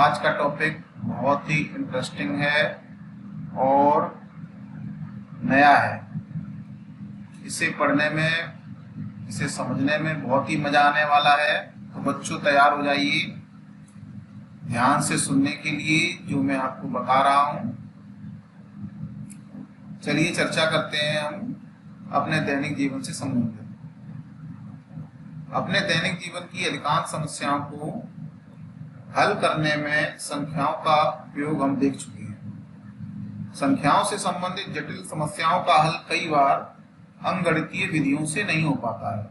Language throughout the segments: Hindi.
आज का टॉपिक बहुत ही इंटरेस्टिंग है और नया है। इसे पढ़ने में, इसे समझने में बहुत ही मजा आने वाला है। तो बच्चों तैयार हो जाइए ध्यान से सुनने के लिए जो मैं आपको बता रहा हूं। चलिए चर्चा करते हैं हम अपने दैनिक जीवन से संबंधित। अपने दैनिक जीवन की अधिकांश समस्याओं को हल करने में संख्याओं का उपयोग हम देख चुके हैं। संख्याओं से संबंधित जटिल समस्याओं का हल कई बार अंकगणितीय विधियों से नहीं हो पाता है।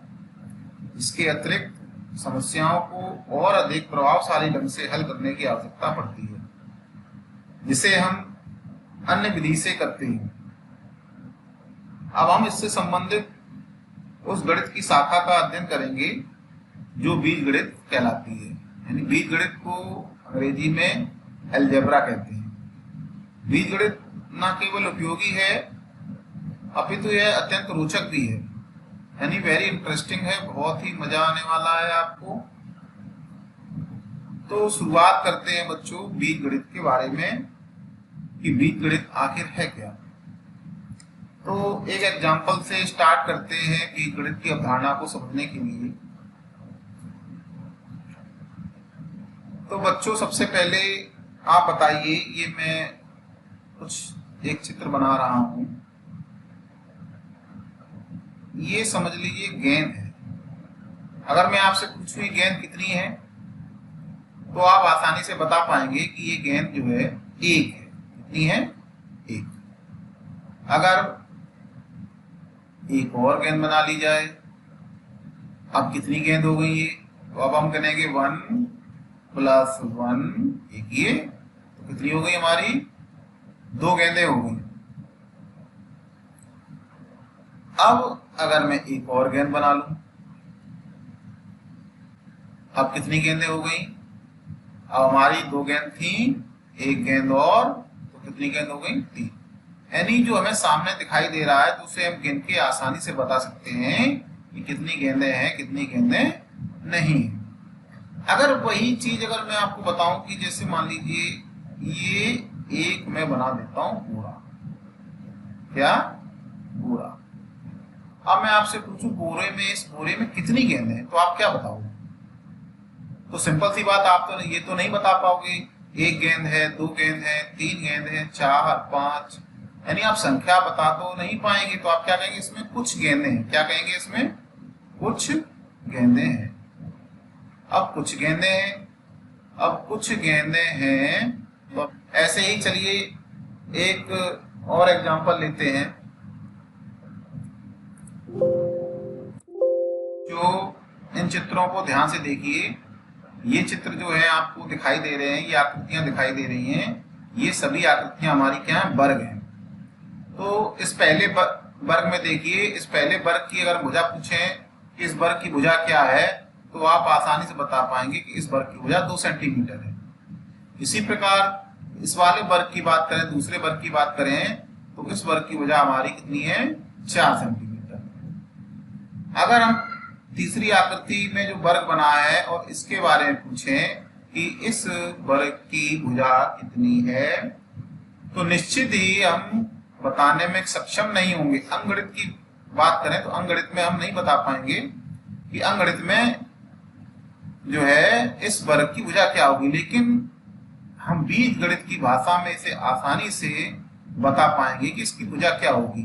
इसके अतिरिक्त समस्याओं को और अधिक प्रभावशाली ढंग से हल करने की आवश्यकता पड़ती है, जिसे हम अन्य विधि से करते हैं। अब हम इससे संबंधित उस गणित की शाखा का अध्ययन करेंगे जो बीजगणित कहलाती है। यानी बीजगणित को अंग्रेजी में अलजेब्रा कहते हैं। बीजगणित न केवल उपयोगी है अपितु यह अत्यंत रोचक भी है। यानी वेरी इंटरेस्टिंग है, बहुत ही मजा आने वाला है आपको। तो शुरुआत करते हैं बच्चों बीजगणित के बारे में कि बीजगणित आखिर है क्या। तो एक एग्जांपल से स्टार्ट करते हैं बीजगणित की अवधारणा को समझने के लिए। तो बच्चों सबसे पहले आप बताइए, ये मैं कुछ एक चित्र बना रहा हूं। ये समझ लीजिए गेंद है। अगर मैं आपसे पूछूं ये गेंद कितनी है तो आप आसानी से बता पाएंगे कि ये गेंद जो है एक है। कितनी है? एक। अगर एक और गेंद बना ली जाए, अब कितनी गेंद हो गई ये? तो अब हम कहेंगे 1 + 1 एक ये, तो कितनी हो गई हमारी? 2 गेंदें हो गई। अब अगर मैं एक और गेंद बना लूं, अब कितनी गेंदें हो गई? अब हमारी 2 गेंद थी, एक गेंद और, तो कितनी गेंद हो गई? 3। यानी जो हमें सामने दिखाई दे रहा है तो उसे हम गिन के आसानी से बता सकते हैं कि कितनी गेंदें हैं, कितनी गेंदें नहीं। अगर वही चीज अगर मैं आपको बताऊं कि जैसे मान लीजिए ये एक मैं बना देता हूं पूरा, क्या? पूरा। अब मैं आपसे पूछूं बोरे में, इस बोरे में कितनी गेंदें हैं, तो आप क्या बताओगे? तो सिंपल सी बात, आप तो ये तो नहीं बता पाओगे। 1 गेंद है, 2 गेंद है, 3 गेंद है, 4, 5, यानी आप संख्या बता तो नहीं पाएंगे। तो आप क्या कहेंगे? इसमें कुछ गेंदें हैं। क्या कहेंगे? इसमें कुछ गेंदें हैं। अब कुछ गेंदें हैं, अब कुछ गेंदें हैं। तो ऐसे ही चलिए एक और एग्जांपल लेते हैं। जो इन चित्रों को ध्यान से देखिए, ये चित्र जो है आपको दिखाई दे रहे हैं, ये आकृतियां दिखाई दे रही हैं, ये सभी आकृतियां हमारी क्या है? वर्ग हैं। तो इस पहले वर्ग में देखिए, इस पहले वर्ग की अगर भुजा पूछें कि इस वर्ग की भुजा क्या है, तो आप आसानी से बता पाएंगे कि इस वर्ग की भुजा 2 सेंटीमीटर है। इसी प्रकार इस वाले वर्ग की बात करें, दूसरे वर्ग की बात करें, तो इस वर्ग की भुजा हमारी कितनी है? 4 सेंटीमीटर। अगर हम तीसरी आकृति में जो वर्ग बना है और इसके बारे में पूछें कि इस वर्ग की भुजा कितनी है, तो निश्चित ही हम बताने में सक्षम नहीं होंगे। अंकगणित की बात करें तो अंकगणित में हम नहीं बता पाएंगे कि अंकगणित में जो है इस वर्ग की भुजा क्या होगी, लेकिन हम बीजगणित की भाषा में इसे आसानी से बता पाएंगे कि इसकी भुजा क्या होगी।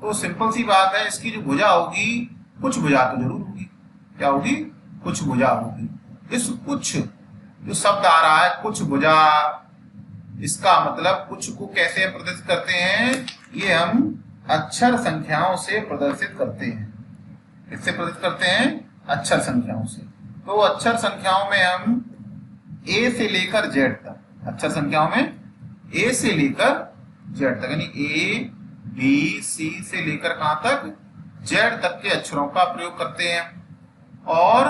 तो सिंपल सी बात है, इसकी जो भुजा होगी, कुछ भुजा तो जरूर होगी। क्या होगी? कुछ भुजा होगी। इस कुछ जो शब्द आ रहा है, कुछ भुजा, इसका मतलब कुछ को कैसे प्रदर्शित करते हैं? ये हम अक्षर संख्याओं से प्रदर्शित करते हैं। किससे प्रदर्शित करते हैं? अक्षर संख्याओं से। तो अक्षर संख्याओं में हम A से लेकर Z तक, अक्षर संख्याओं में A से लेकर Z तक, यानी A, B, C से लेकर कहां तक? Z तक के अक्षरों का प्रयोग करते हैं। और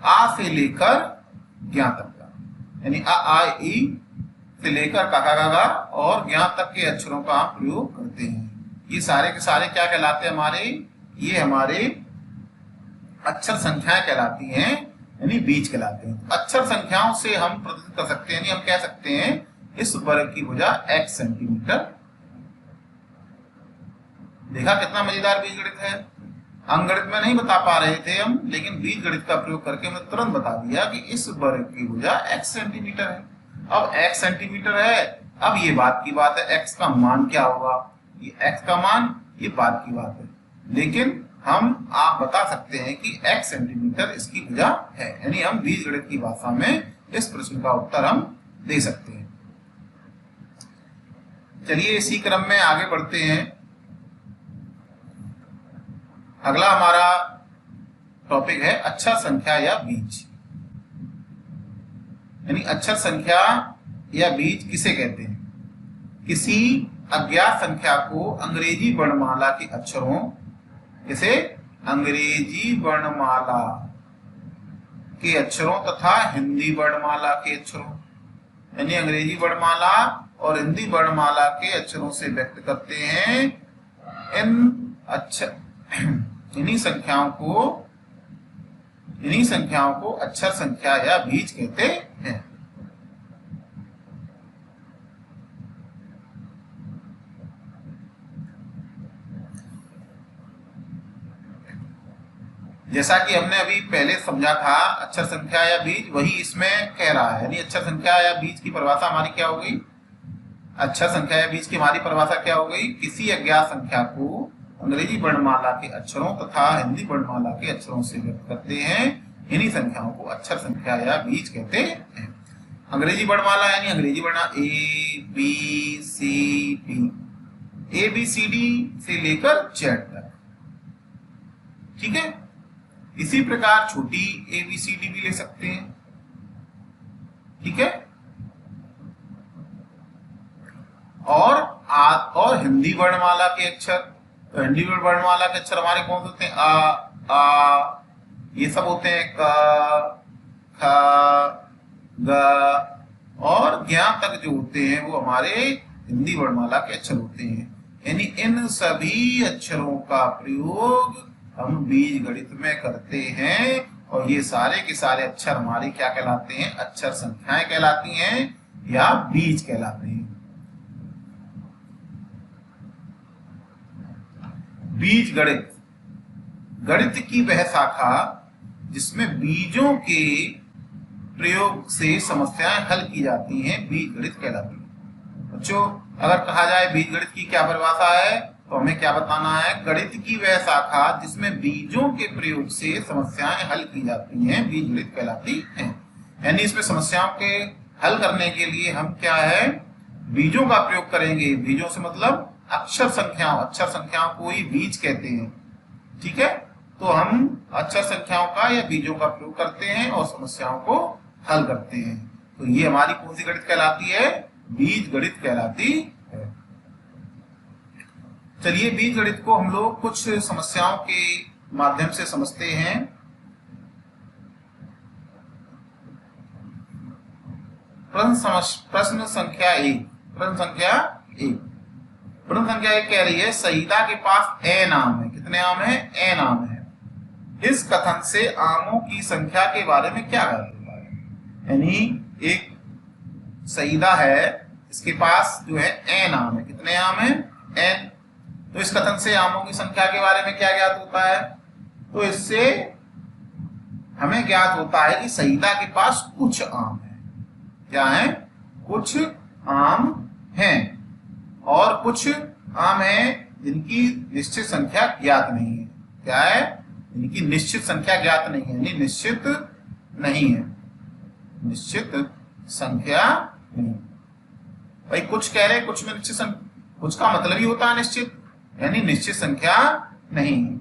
आ से लेकर ज्ञा तक का, यानी अ, आ, ई से लेकर काका काका और ज्ञा तक के अक्षरों का प्रयोग करते हैं। ये सारे के सारे क्या कहलाते हैं? हमारे, ये हमारे अक्षर संख्याएं कहलाती हैं। यानी बीज कहलाते हैं। अक्षर संख्याओं से हम प्रदर्शित कर सकते हैं, यानी हम कह सकते हैं इस वर्ग की भुजा x सेंटीमीटर। देखा कितना मजेदार बीजगणित है। अंकगणित में नहीं बता पा रहे थे हम, लेकिन बीजगणित का प्रयोग करके हमने तुरंत बता दिया कि इस वर्ग की भुजा x सेंटीमीटर है। अब x सेंटीमीटर है, अब ये बात की बात है x का मान क्या होगा, ये x का मान, ये बात की बात है। लेकिन आप बता सकते हैं कि x सेंटीमीटर इसकी भुजा है, यानी हम बीजगणित की भाषा में इस प्रश्न का उत्तर हम दे सकते हैं। चलिए इसी क्रम में आगे बढ़ते हैं। अगला हमारा टॉपिक है अक्षर संख्या या बीज। यानी अक्षर संख्या या बीज किसे कहते हैं? किसी अज्ञात संख्या को अंग्रेजी वर्णमाला के अक्षरों, जैसे अंग्रेजी वर्णमाला के अक्षरों तथा हिंदी वर्णमाला के अक्षरों, यानी अंग्रेजी वर्णमाला और हिंदी वर्णमाला के अक्षरों से व्यक्त करते हैं। इन अक्षर इन्हीं संख्याओं को अक्षर संख्या या बीज कहते हैं। जैसा कि हमने अभी पहले समझा था, अक्षर संख्या या बीज वही इसमें कह रहा है। यानी अक्षर संख्या या बीज की परिभाषा हमारी क्या हो गई? अक्षर संख्या या बीज की हमारी परिभाषा क्या हो गई? किसी अज्ञात संख्या को अंग्रेजी वर्णमाला के अक्षरों तथा हिंदी वर्णमाला के अक्षरों से व्यक्त करते हैं। इन्हीं संख्याओं को अक्षर संख्या या बीज कहते हैं। अंग्रेजी वर्णमाला यानी अंग्रेजी वर्ण A B C D, ABCD से लेकर Z तक, ठीक है। इसी प्रकार छोटी ABCD भी ले सकते हैं, ठीक है। और हिंदी वर्णमाला के अक्षर, तो हिंदी वर्णमाला के अक्षर हमारे कौन से होते हैं? आ ये सब होते हैं, क ख ग और ज्ञा तक जो होते हैं वो हमारे हिंदी वर्णमाला के अक्षर होते हैं। यानी इन सभी अक्षरों का प्रयोग हम बीजगणित में करते हैं, और ये सारे के सारे अक्षर हमारे क्या कहलाते हैं? अक्षर संख्याएं कहलाती हैं या बीज कहलाते हैं। बीजगणित, गणित की वह शाखा जिसमें बीजों के प्रयोग से समस्याएं हल की जाती हैं, बीजगणित कहलाती है। बच्चों, अगर कहा जाए बीजगणित की क्या परिभाषा है, तो हमें क्या बताना है? गणित की वह शाखा जिसमें बीजों के प्रयोग से समस्याएं हल की जाती हैं, बीजगणित कहलाती हैं। यानी इसमें समस्याओं के हल करने के लिए हम क्या है? बीजों का प्रयोग करेंगे। बीजों से मतलब अक्षर संख्याओं को ही बीज कहते हैं, ठीक है। तो हम अक्षर संख्याओं का या बीजों का प्रयोग करते हैं और समस्याओं को हल करते हैं। तो ये हमारी कौन सी गणित कहलाती है? बीज गणित कहलाती है। चलिए बीज गणित को हम लोग कुछ समस्याओं के माध्यम से समझते हैं। प्रश्न संख्या 1। प्रश्न संख्या 1 कह रही है, सईदा के पास ए नाम है। कितने आम है? ए नाम है। इस कथन से आमों की संख्या के बारे में क्या गलत होता है? यानी एक सईदा है, इसके पास जो है ए नाम है। कितने आम है? एन। तो इस कथन से आमों की संख्या के बारे में क्या ज्ञात होता है? तो इससे हमें ज्ञात होता है कि सईदा के पास कुछ आम है। क्या है? कुछ आम हैं, और कुछ आम हैं जिनकी निश्चित संख्या ज्ञात नहीं है। क्या है? इनकी निश्चित संख्या ज्ञात नहीं है, यानी निश्चित नहीं है, निश्चित संख्या नहीं। भाई कुछ कह रहे, कुछ में निश्चित संख्या, कुछ का मतलब ही होता है निश्चित, यानी निश्चित संख्या नहीं है।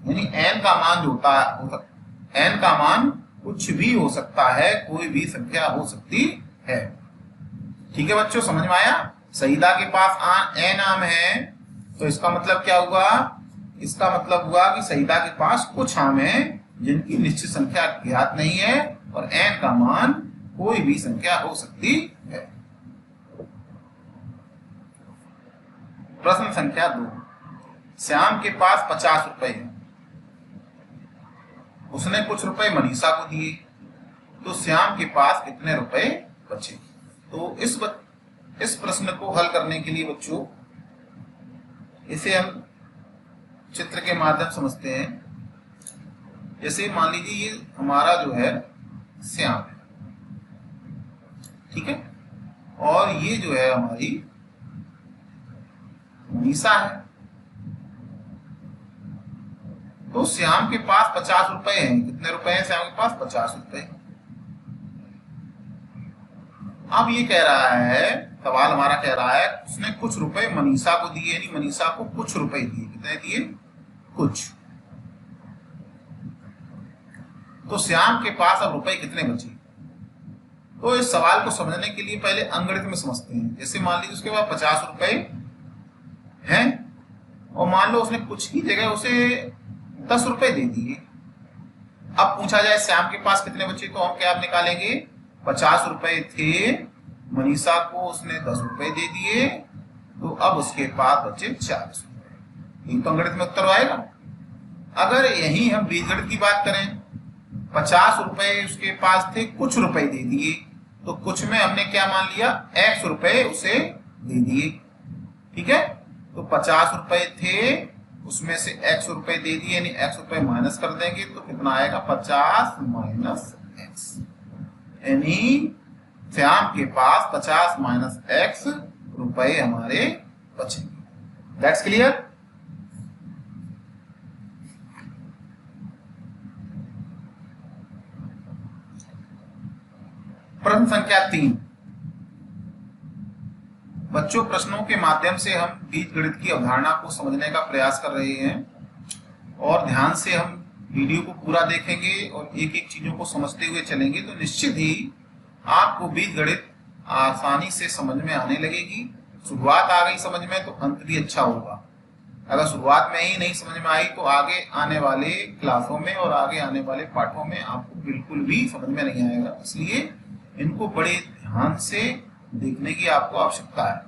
यानी n का मान जो होता है, n का मान कुछ भी हो सकता है, कोई भी संख्या हो सकती है। ठीक है बच्चों, समझ में आया? सईदा के पास ए नाम है, तो इसका मतलब क्या हुआ? इसका मतलब हुआ कि सईदा के पास कुछ आम है जिनकी निश्चित संख्या ज्ञात नहीं है, और n का मान कोई भी संख्या हो सकती है। प्रश्न संख्या 2। श्याम के पास 50 रुपए है। उसने कुछ रुपए मनीषा को दिए, तो श्याम के पास कितने रुपए बचे। तो इस प्रश्न को हल करने के लिए बच्चों इसे हम चित्र के माध्यम समझते हैं। जैसे मान लीजिए ये हमारा जो है श्याम है, ठीक है, और ये जो है हमारी मनीषा है। तो श्याम के पास 50 रुपए हैं। कितने रुपए हैं श्याम के पास? 50 रुपए। अब ये कह रहा है, सवाल हमारा कह रहा है उसने कुछ रुपए मनीषा को दिए, यानी मनीषा को कुछ रुपए दिए। कितने दिए? कुछ। तो श्याम के पास अब रुपए कितने बचे? तो इस सवाल को समझने के लिए पहले अंगगणित में समझते हैं। जैसे मान लीजिए उसके पास 50 रुपए हैं और मान लो उसने कुछ की जगह उसे 10 रुपए दे दिए। अब पूछा जाए श्याम के पास कितने बचे, तो हम क्या निकालेंगे? 50 रुपए थे, मनीषा को उसने 10 रुपए दे दिए, तो अब उसके पास बचे 40 रुपए। ये तो अंगगणित में उत्तर आएगा। अगर यही हम बीजगणित की बात करें, 50 रुपए उसके पास थे, कुछ रुपए दे दिए, तो कुछ में हमने क्या मान लिया? x रुपए उसे दे दिए, ठीक है। तो 50 रुपए थे, उसमें से x रुपए दे दिए, यानी x रुपए माइनस कर देंगे तो कितना आएगा? 50 माइनस x, यानी श्याम के पास 50 माइनस x रुपए हमारे बचेंगे। That's clear. प्रश्न संख्या 3। बच्चों, प्रश्नों के माध्यम से हम बीजगणित की अवधारणा को समझने का प्रयास कर रहे हैं और ध्यान से हम वीडियो को पूरा देखेंगे और एक एक चीजों को समझते हुए चलेंगे तो निश्चित ही आपको बीजगणित आसानी से समझ में आने लगेगी। शुरुआत आ गई समझ में तो अंत भी अच्छा होगा। अगर शुरुआत में ही नहीं समझ में आई तो आगे आने वाले क्लासों में और आगे आने वाले पाठों में आपको बिल्कुल भी समझ में नहीं आएगा। इसलिए इनको बड़े ध्यान से देखने की आपको आवश्यकता है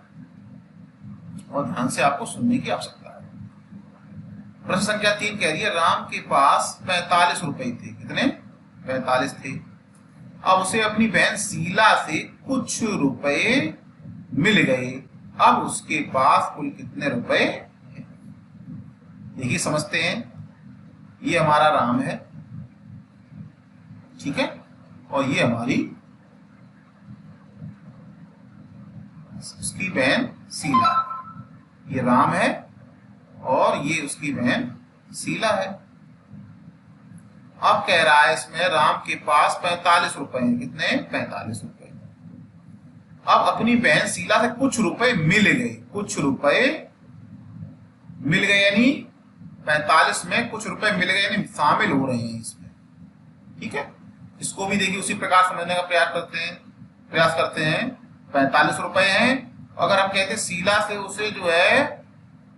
और ध्यान से आपको सुनने की आवश्यकता है। प्रश्न संख्या 3 कह रही है राम के पास 45 रुपए थे। कितने? 45 थे। अब उसे अपनी बहन शीला से कुछ रुपए मिल गए। अब उसके पास कुल कितने रुपए हैं? देखिए समझते हैं। ये हमारा राम है, ठीक है, और ये हमारी उसकी बहन शीला। ये राम है और ये उसकी बहन शीला है। अब कह रहा है इसमें राम के पास 45 रुपए हैं। कितने? 45 रुपए। अब अपनी बहन शीला से कुछ रुपए मिल गए। कुछ रुपए मिल गए यानी 45 में कुछ रुपए मिल गए यानी शामिल हो रहे हैं इसमें, ठीक है। इसको भी देखिए उसी प्रकार समझने का प्रयास करते हैं। 45 रुपए हैं। अगर हम कहते शीला से उसे जो है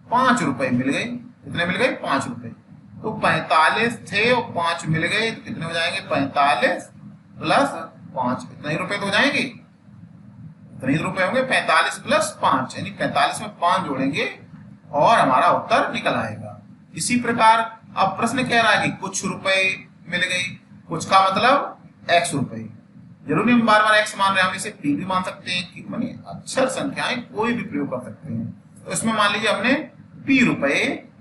5 रुपए मिल गए। कितने मिल गए? 5 रुपए। तो 45 थे और 5 मिल गए तो कितने हो जाएंगे? 45 प्लस 5। कितने रुपए तो हो जाएंगे? इतने ही रुपए होंगे। 45 प्लस 5 यानी 45 में 5 जोड़ेंगे और हमारा उत्तर निकल आएगा। इसी प्रकार अब प्रश्न कह रहा है कि कुछ रुपए मिल गए। कुछ का मतलब x रुपए। जरूरी हम बार बार x मान रहे हैं, हम इसे p भी मान सकते हैं कि मानी अक्षर संख्याएं कोई भी प्रयोग कर सकते हैं। तो इसमें मान लीजिए हमने p रुपए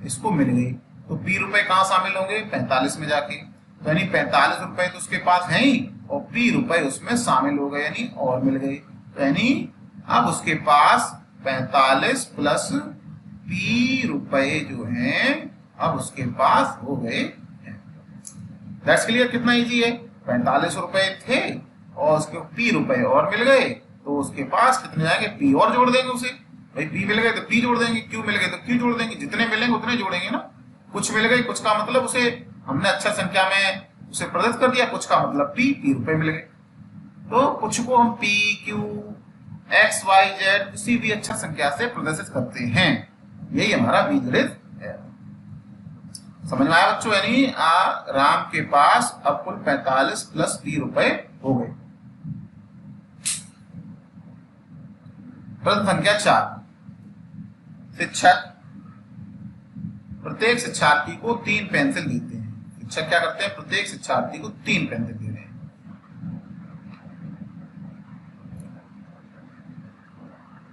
इसको मिल गए, तो p रुपए कहाँ शामिल होंगे? 45 में जाके। तो यानी 45 रुपए तो उसके पास है ही और p रुपए उसमें शामिल हो गए यानी और मिल गए। तो यानी अब उसके पास 45 प्लस p रुपए जो हैं अब उसके पास हो गए। That's clear. कितना इजी है? 45 रुपए थे और उसके p रुपए और मिल गए तो उसके पास कितने जाएंगे? p और जोड़ देंगे उसे। भाई p मिल गए तो p जोड़ देंगे, q मिल गए तो q जोड़ देंगे। जितने मिलेंगे उतने जोड़ेंगे ना। कुछ मिल गए, कुछ का मतलब उसे हमने अक्षर संख्या में उसे प्रदर्शित कर दिया। कुछ का मतलब p रुपए मिल गए। तो कुछ को हम p, q, x, y, z किसी भी अक्षर संख्या से प्रदर्शित करते हैं। यही हमारा बीजगणित है। समझ में आया बच्चों? यानी राम के पास अब कुल 45 प्लस p रुपए हो गए। प्रश्न संख्या 4। शिक्षक प्रत्येक शिक्षार्थी को 3 पेंसिल देते हैं। शिक्षक क्या करते हैं, प्रत्येक शिक्षार्थी को 3 पेंसिल दे रहे हैं।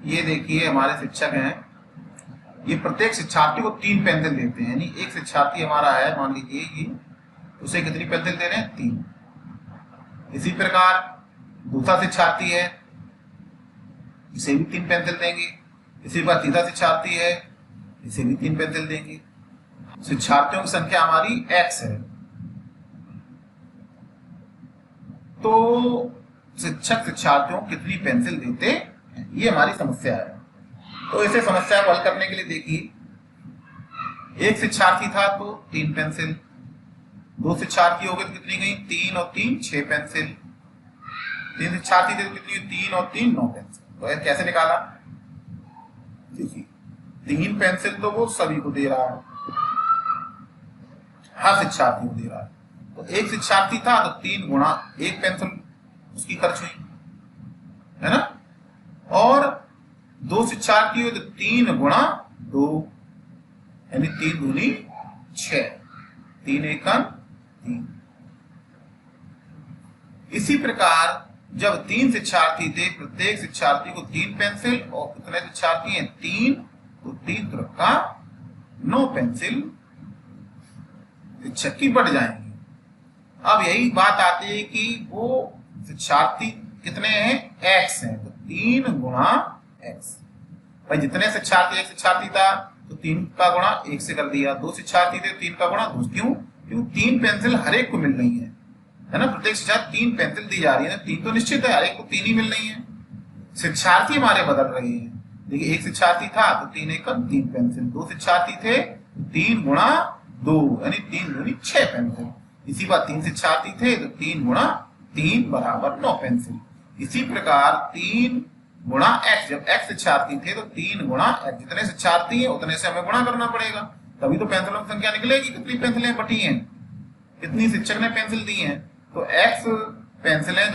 ये देखिए हमारे शिक्षक हैं, ये प्रत्येक शिक्षार्थी को 3 पेंसिल देते हैं, यानी एक शिक्षार्थी हमारा है, मान लीजिए ये, उसे कितनी पेंसिल दे रहे हैं, 3। इसी प्रकार दूसरा शिक्षार्थी है, इसे भी 3 पेंसिल देंगे। इसी प्रकार तीसरा शिक्षार्थी है, इसे भी 3 पेंसिल देंगे। शिक्षार्थियों की संख्या हमारी x है, तो शिक्षक शिक्षार्थियों को कितनी पेंसिल देते हैं, ये हमारी समस्या है। तो इसे समस्या को हल करने के लिए देखिए, एक शिक्षार्थी था तो 3 पेंसिल, 2 शिक्षार्थी हो गए तो कितनी गई, 3 और 3 6 पेंसिल, 3 शिक्षार्थी थे तो कितनी, 3 और 3 9 पेंसिल। तो कैसे निकाला, देखिए 3 पेंसिल तो वो सभी को दे रहा है, हर शिक्षार्थी को दे रहा है। तो एक शिक्षार्थी था तो 3 गुणा 1 पेंसिल उसकी खर्च हुई, है ना। और 2 शिक्षार्थी हुए तो 3 गुणा 2, यानी 3 दूनी 6, 3 एकम 3। इसी प्रकार जब 3 शिक्षार्थी थे, प्रत्येक शिक्षार्थी को 3 पेंसिल, और कितने शिक्षार्थी हैं, 3, तो 3 त्रिका 9 पेंसिल शिक्षक की बढ़ जाएंगी। अब यही बात आती है कि वो शिक्षार्थी कितने हैं, x हैं, तो 3 गुणा x। भाई जितने शिक्षार्थी, एक शिक्षार्थी था तो 3 का गुणा 1 से कर दिया, 2 शिक्षार्थी थे 3 का गुणा 2। क्यों, क्यों 3 पेंसिल हर एक को मिल रही है ना, प्रत्येक शिक्षार्थी 3 पेंसिल दी जा रही है ना, 3 तो निश्चित है, हर एक को 3 ही मिल रही है। शिक्षार्थी हमारे बदल रहे हैं, देखिए एक शिक्षार्थी था तो 3 एकम 3 पेंसिल, 2 शिक्षार्थी थे तो 3 गुणा 2, यानी 3 दूनी 6 पेंसिल। इसी बात 3 शिक्षार्थी थे तो 3 गुणा 3 बराबर 9 पेंसिल। इसी प्रकार 3 गुणा x, जब x शिक्षार्थी थे तो 3 गुणा x, जितने शिक्षार्थी है उतने से हमें गुणा करना पड़ेगा, तभी तो पेंसिलों की संख्या निकलेगी, कितनी पेंसिलें बटी हैं, कितनी शिक्षक ने पेंसिल दी हैं। तो x पेंसिलें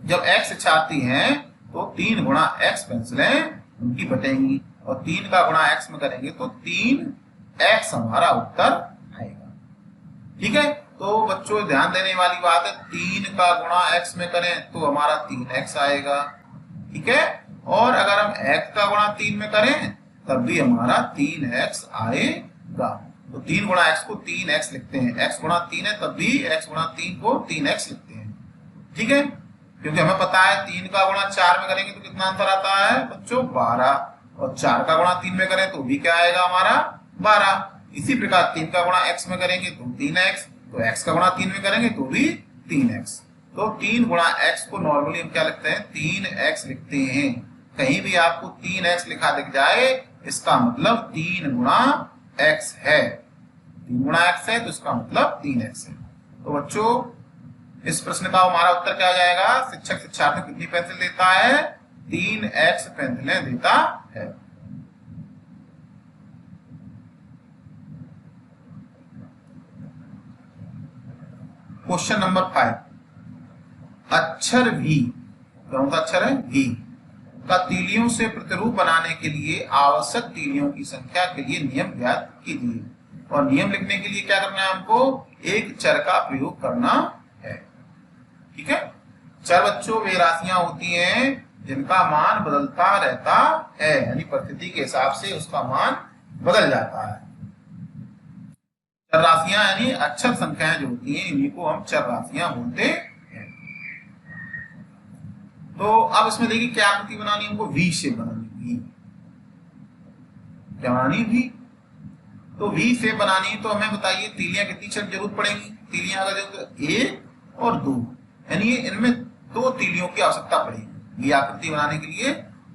जब x शिक्षार्थी हैं तो 3 गुणा x पेंसिलें उनकी बटेंगी, और 3 का गुणा x में करेंगे तो 3x हमारा उत्तर आएगा। ठीक है, तो बच्चों ध्यान देने वाली बात है, 3 का गुणा x में करें तो हमारा 3x आएगा। ठीक है, और अगर हम x का गुणा 3 में करें तब भी हमारा 3x आएगा। तो 3 गुणा x को 3x लिखते हैं, x गुणा 3 है तब भी x गुणा 3 को 3x लिखते हैं। ठीक है, क्योंकि हमें पता है 3 का गुणा 4 में करेंगे तो कितना आंसर आता है बच्चों, 12, और 4 का गुणा 3 में करें तो भी क्या आएगा हमारा, 12। इसी प्रकार 3 का गुणा x में करेंगे तो 3x, तो x का गुणा 3 में करेंगे तो भी 3x। तो 3 गुणा x को नॉर्मली हम क्या लिखते हैं, 3x लिखते हैं। कहीं भी आपको 3x लिखा दिख जाए इसका मतलब 3 गुणा x है, 3 गुणा x है तो इसका मतलब 3x है। तो बच्चों इस प्रश्न का हमारा उत्तर क्या हो जाएगा, शिक्षक शिक्षार्थी को कितनी पेंसिल देता है, 3x पेंसिलें देता है। क्वेश्चन नंबर 5, अक्षर V, कौन सा अक्षर है, V का तीलियों से प्रतिरूप बनाने के लिए आवश्यक तीलियों की संख्या के लिए नियम ज्ञात कीजिए। और नियम लिखने के लिए क्या करना है, हमको एक चर का प्रयोग करना है। ठीक है, चर बच्चों वे राशियां होती हैं जिनका मान बदलता रहता है, यानी परिस्थिति के हिसाब से उसका मान बदल जाता है। चर राशियां यानी अक्षर संख्याएं जो होती हैं इन्हीं को हम चर राशियां बोलते हैं। तो अब इसमें देखिए क्या आकृति बनानी, हमको V शेप बनानी, क्या बनानी, V। तो V शेप बनानी तो हमें बताइए तीलियां कितनी जरूरत पड़ेगी, तीलियां अगर 1 और 2, यानी इनमें 2 तीलियों की आवश्यकता पड़ेगी। ये आकृति बनाने के लिए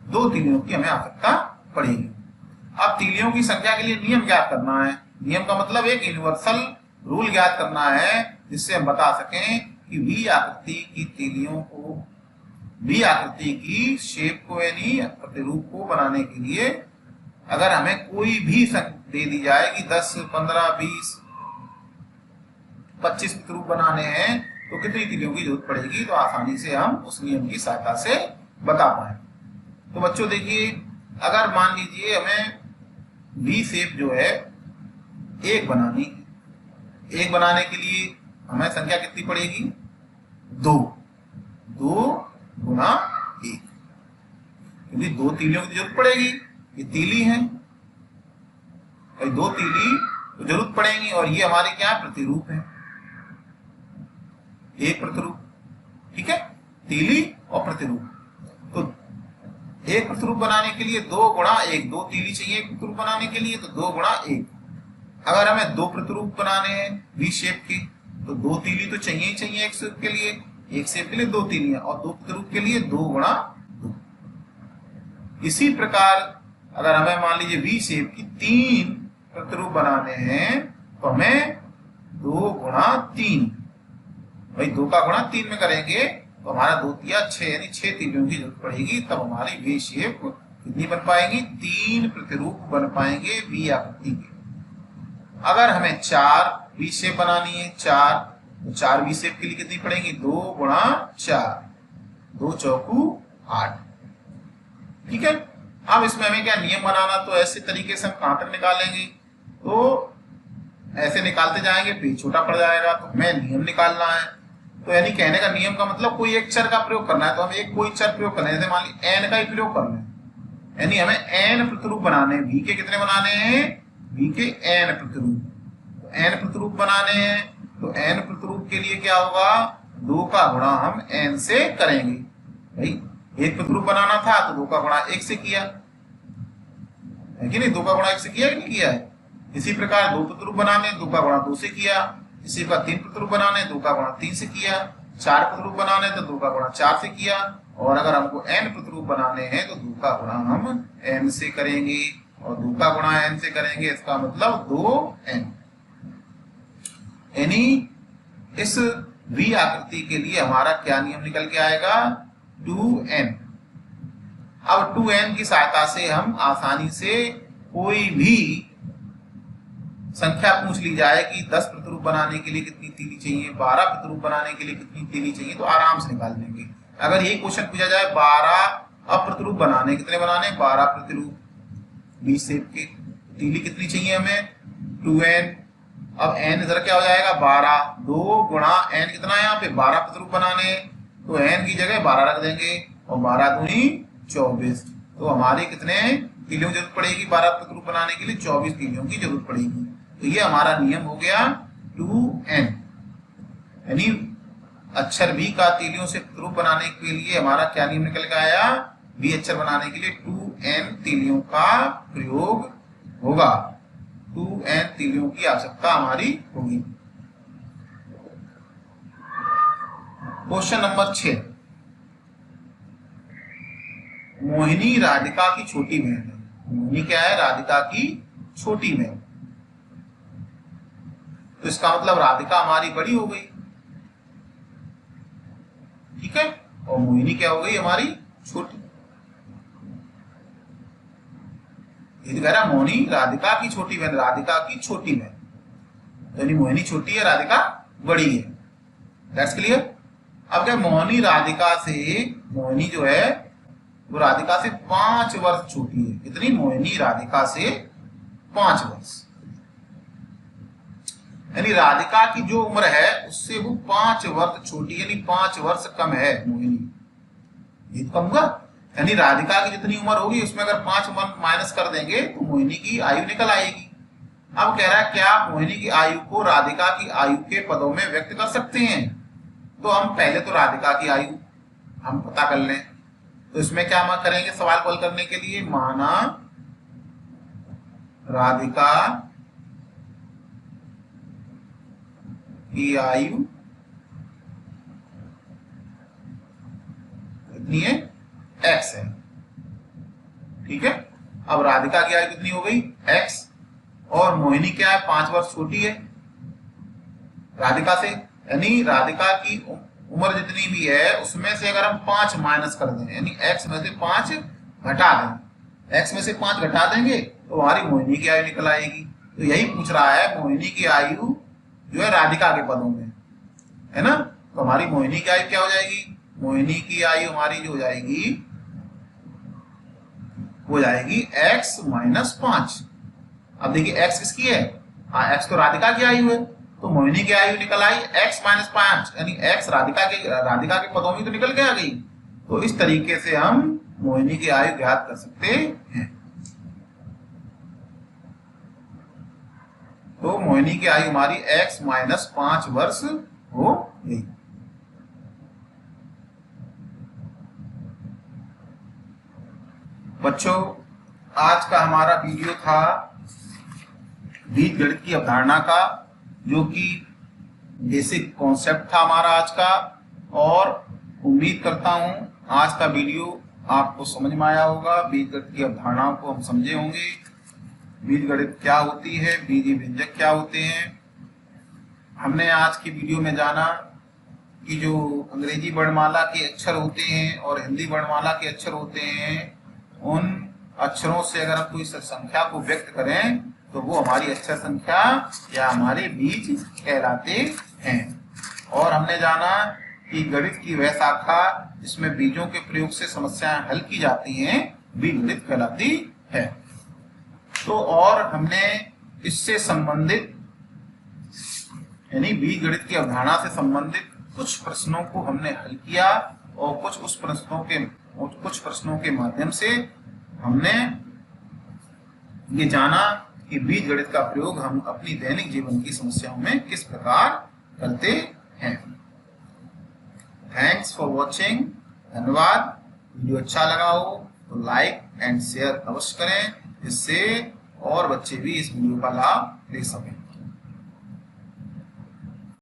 2 तीलियों की हमें आवश्यकता पड़ेगी। अब तीलियों की संख्या के लिए नियम ज्ञात करना है। नियम का मतलब एक यूनिवर्सल रूल ज्ञात करना है जिससे हम बता सकें कि V आकृति की तीलियों को, V आकृति की शेप को यानी प्रतिरूप को बनाने के लिए अगर हमें कोई भी दे दी जाए कि 10, 15, 20, 25 प्रतिरूप बनाने हैं तो कितनी तीलियों की जरूरत पड़ेगी, तो आसानी से हम उस नियम की सहायता से बता पाए। तो बच्चों देखिए, अगर मान लीजिए हमें V शेप जो है एक बनानी है। एक बनाने के लिए हमें संख्या कितनी पड़ेगी? 2। 2 गुणा 1, क्योंकि 2 तीलियों की जरूरत पड़ेगी। ये तीली है, भाई 2 तीली तो जरूरत पड़ेगी, और ये हमारे क्या है? प्रतिरूप है, एक प्रतिरूप। ठीक है, तीली और प्रतिरूप। तो एक प्रतिरूप बनाने के लिए 2 गुणा 1, 2 तीली चाहिए एक प्रतिरूप बनाने के लिए, तो 2 गुणा 1। अगर हमें 2 प्रतिरूप बनाने हैं वी शेप के, तो 2 तीली तो चाहिए ही चाहिए एक शेप के लिए, एक शेप के लिए 2 तीलियां, और 2 प्रतिरूप के लिए 2 गुणा 2। इसी प्रकार अगर हमें मान लीजिए वी शेप की 3 प्रतिरूप बनाने हैं, तो हमें 2 गुणा 3, भाई 2 का गुणा 3 में करेंगे तो हमारा 2 तिया 6, यानी 6 तीलियों की जरूरत पड़ेगी, तब हमारी वी शेप कितनी बन पाएंगी? 3 प्रतिरूप बन पाएंगे वी आकृति के। अगर हमें 4 वी शेप बनानी है, 4, तो 4 वी शेप के लिए कितनी पड़ेंगी? 2 गुणा 4, 2 चौकू 8। ठीक है, अब इसमें हमें क्या नियम बनाना, तो ऐसे तरीके से हम कहां तक निकालेंगे? तो ऐसे निकालते जाएंगे, फिर छोटा पड़ जाएगा, तो हमें नियम निकालना है। तो यानी कहने का नियम का मतलब कोई एक चर का प्रयोग करना है, तो हम एक कोई चर प्रयोग करना है, जैसे मान लीजिए एन का ही प्रयोग करना है, यानी हमें एन प्रतिरूप बनाने हैं। वी के कितने बनाने हैं? वी के एन प्रतिरूप। तो एन प्रतिरूप बनाने हैं, तो एन प्रतिरूप के लिए क्या होगा? 2 का गुणा हम एन से करेंगे। भाई एक प्रतिरूप बनाना था तो 2 का गुणा 1 से किया है कि नहीं? 2 का गुणा 1 से किया कि नहीं किया है? इसी प्रकार 2 प्रतिरूप बनाने, 2 का गुणा 2 से किया। इसी प्रकार 3 प्रतिरूप बनाने, 2 का गुणा 3 से किया। 4 प्रतिरूप बनाने तो 2 का गुणा 4 से किया। और अगर हमको n प्रतिरूप बनाने हैं तो 2 का गुणा हम n से करेंगे, और 2 का गुणा n से करेंगे, इसका मतलब 2n। यानी इस V आकृति के लिए हमारा क्या नियम निकल के आएगा? 2n। अब 2n की सहायता से हम आसानी से कोई भी संख्या पूछ ली जाए कि 10 प्रतिरूप बनाने के लिए कितनी तीली चाहिए, 12 प्रतिरूप बनाने के लिए कितनी तीली चाहिए, तो आराम से निकाल देंगे। अगर ये क्वेश्चन पूछा जाए 12 अप्रतिरूप बनाने, कितने बनाने? 12 प्रतिरूप बी शेप के, तीली कितनी चाहिए हमें? 2n। अब n इधर क्या हो जाएगा? 12। 2 गुणा n कितना है यहाँ पे? 12 प्रतिरूप बनाने, तो n की जगह 12 रख देंगे, और 12 दूनी 24। तो हमारे कितने तीलियों की जरूरत पड़ेगी 12 प्रतिरूप बनाने के लिए? 24 तीलियों की जरूरत पड़ेगी। तो ये हमारा नियम हो गया 2n। यानी अक्षर v का तीलियों से प्रतिरूप बनाने के लिए हमारा क्या नियम निकल के आया? v अक्षर बनाने के लिए 2n तीलियों का प्रयोग होगा, 2n तीलियों की आवश्यकता हमारी होगी। क्वेश्चन नंबर 6, मोहिनी राधिका की छोटी बहन है। मोहिनी क्या है? राधिका की छोटी बहन। तो इसका मतलब राधिका हमारी बड़ी हो गई, ठीक है, और मोहिनी क्या हो गई? हमारी छोटी। ये कह रहा मोहिनी राधिका की छोटी बहन, राधिका की छोटी बहन, यानी मोहिनी छोटी है, राधिका बड़ी है। That's clear. अब क्या मोहिनी राधिका से, मोहिनी जो है वो राधिका से 5 वर्ष छोटी है। कितनी? मोहिनी राधिका से 5 वर्ष, यानी राधिका की जो उम्र है उससे वो 5 वर्ष छोटी, यानी 5 वर्ष कम है मोहिनी। ये कम हुआ, यानी राधिका की जितनी उम्र होगी उसमें अगर 5 माइनस कर देंगे तो मोहिनी की आयु निकल आएगी। अब कह रहा है क्या आप मोहिनी की आयु को राधिका की आयु के पदों में व्यक्त कर सकते हैं? तो हम पहले तो राधिका की आयु हम पता कर लें। तो इसमें क्या हम करेंगे सवाल को हल करने के लिए? माना राधिका की आयु कितनी है? x है, ठीक है। अब राधिका की आयु कितनी हो गई? x, और मोहिनी क्या है? 5 वर्ष छोटी है राधिका से, यानी राधिका की उम्र जितनी भी है उसमें से अगर हम 5 माइनस कर दें, यानी x में से 5 घटा दें, x में से 5 घटा देंगे तो हमारी मोहिनी की आयु निकल आएगी। तो यही पूछ रहा है, मोहिनी की आयु जो है राधिका के पदों में, है ना। तो हमारी मोहिनी की आयु क्या हो जाएगी? मोहिनी की आयु हमारी जो हो जाएगी वो जाएगी x - 5। अब देखिए x किसकी है? x तो राधिका की आयु है, तो मोहिनी की आयु निकल आई x माइनस 5, यानी x राधिका के पदों में तो निकल के आ गई। तो इस तरीके से हम मोहिनी की आयु ज्ञात कर सकते हैं। तो मोहिनी की आयु हमारी x माइनस 5 वर्ष हो गई। बच्चों, आज का हमारा वीडियो था बीजगणित की अवधारणा का, जो कि बेसिक कॉन्सेप्ट था हमारा आज का, और उम्मीद करता हूं आज का वीडियो आपको समझ में आया होगा। बीजगणित की अवधारणाओं को हम समझे होंगे, बीजगणित क्या होती है, बीजीय व्यंजक क्या होते हैं। हमने आज की वीडियो में जाना कि जो अंग्रेजी वर्णमाला के अक्षर होते हैं और हिंदी वर्णमाला के अक्षर होते हैं, उन अक्षरों से अगर हम कोई संख्या को व्यक्त करें तो वो हमारी अक्षर संख्या या हमारे बीज कहलाते हैं। और हमने जाना कि गणित की वह शाखा जिसमें बीजों के प्रयोग से समस्याएं हल की जाती हैं, बीजगणित कहलाती है। तो और हमने इससे संबंधित यानी बीजगणित की अवधारणा से संबंधित कुछ प्रश्नों को हमने हल किया, और कुछ प्रश्नों के माध्यम से हमने ये जाना कि बीजगणित का प्रयोग हम अपनी दैनिक जीवन की समस्याओं में किस प्रकार करते हैं। Thanks for watching. धन्यवाद। वीडियो अच्छा लगा हो तो लाइक एंड शेयर अवश्य करें, जिससे और बच्चे भी इस वीडियो का लाभ ले सकें।